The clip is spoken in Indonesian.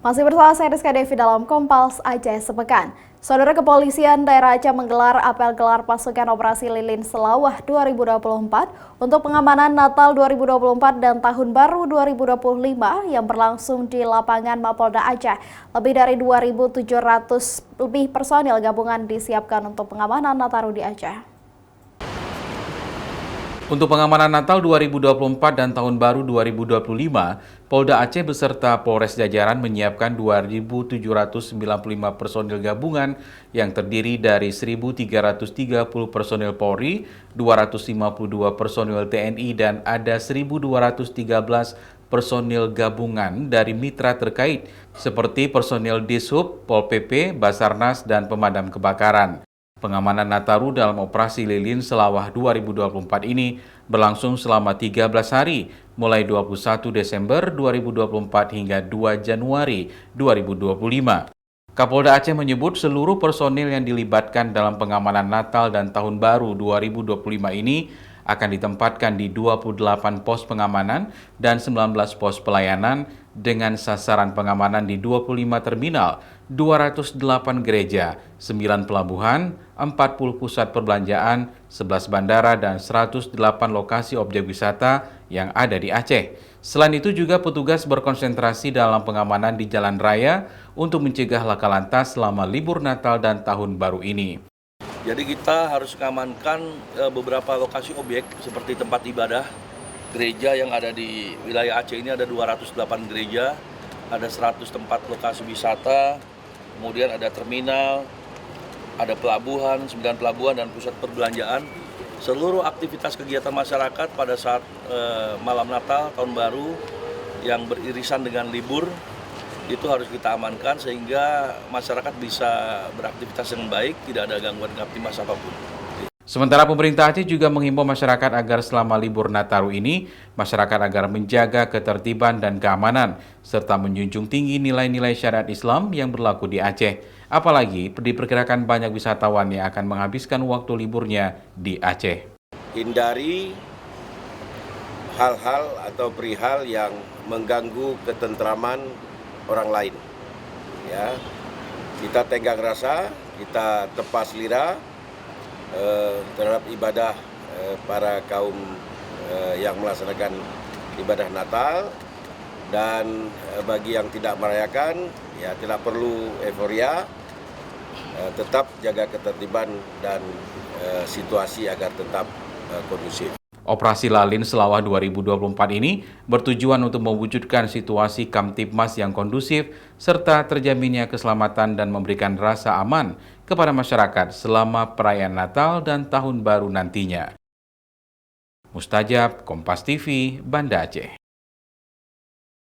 Masih bersama saya Rizka Devi dalam Kompas Aceh Sepekan. Saudara, Kepolisian Daerah Aceh menggelar apel gelar pasukan operasi Lilin Selawah 2024 untuk pengamanan Natal 2024 dan Tahun Baru 2025 yang berlangsung di lapangan Mapolda Aceh. Lebih dari 2.700 lebih personil gabungan disiapkan untuk pengamanan Nataru di Aceh. Untuk pengamanan Natal 2024 dan Tahun Baru 2025, Polda Aceh beserta Polres Jajaran menyiapkan 2.795 personil gabungan yang terdiri dari 1.330 personil Polri, 252 personil TNI, dan ada 1.213 personil gabungan dari mitra terkait seperti personil Dishub, Pol PP, Basarnas, dan pemadam kebakaran. Pengamanan Nataru dalam operasi Lilin Selawah 2024 ini berlangsung selama 13 hari, mulai 21 Desember 2024 hingga 2 Januari 2025. Kapolda Aceh menyebut seluruh personil yang dilibatkan dalam pengamanan Natal dan Tahun Baru 2025 ini akan ditempatkan di 28 pos pengamanan dan 19 pos pelayanan dengan sasaran pengamanan di 25 terminal, 208 gereja, 9 pelabuhan, 40 pusat perbelanjaan, 11 bandara, dan 108 lokasi objek wisata yang ada di Aceh. Selain itu juga petugas berkonsentrasi dalam pengamanan di jalan raya untuk mencegah laka lantas selama libur Natal dan Tahun Baru ini. Jadi kita harus mengamankan beberapa lokasi objek seperti tempat ibadah, gereja yang ada di wilayah Aceh ini ada 208 gereja, ada 100 tempat lokasi wisata, kemudian ada terminal, ada pelabuhan, 9 pelabuhan dan pusat perbelanjaan. Seluruh aktivitas kegiatan masyarakat pada saat malam Natal, Tahun Baru yang beririsan dengan libur itu harus kita amankan sehingga masyarakat bisa beraktivitas dengan baik, tidak ada gangguan aktivitas apapun. Sementara pemerintah Aceh juga menghimbau masyarakat agar selama libur Nataru ini, masyarakat agar menjaga ketertiban dan keamanan, serta menjunjung tinggi nilai-nilai syariat Islam yang berlaku di Aceh. Apalagi diperkirakan banyak wisatawan yang akan menghabiskan waktu liburnya di Aceh. Hindari hal-hal atau perihal yang mengganggu ketentraman orang lain. Ya, kita tenggang rasa, kita tepas lira terhadap ibadah para kaum yang melaksanakan ibadah Natal, dan bagi yang tidak merayakan, ya tidak perlu euforia, tetap jaga ketertiban dan situasi agar tetap kondusif. Operasi Lalin Selawah 2024 ini bertujuan untuk mewujudkan situasi Kamtibmas yang kondusif serta terjaminnya keselamatan dan memberikan rasa aman kepada masyarakat selama perayaan Natal dan Tahun Baru nantinya. Mustajab, Kompas TV, Banda Aceh.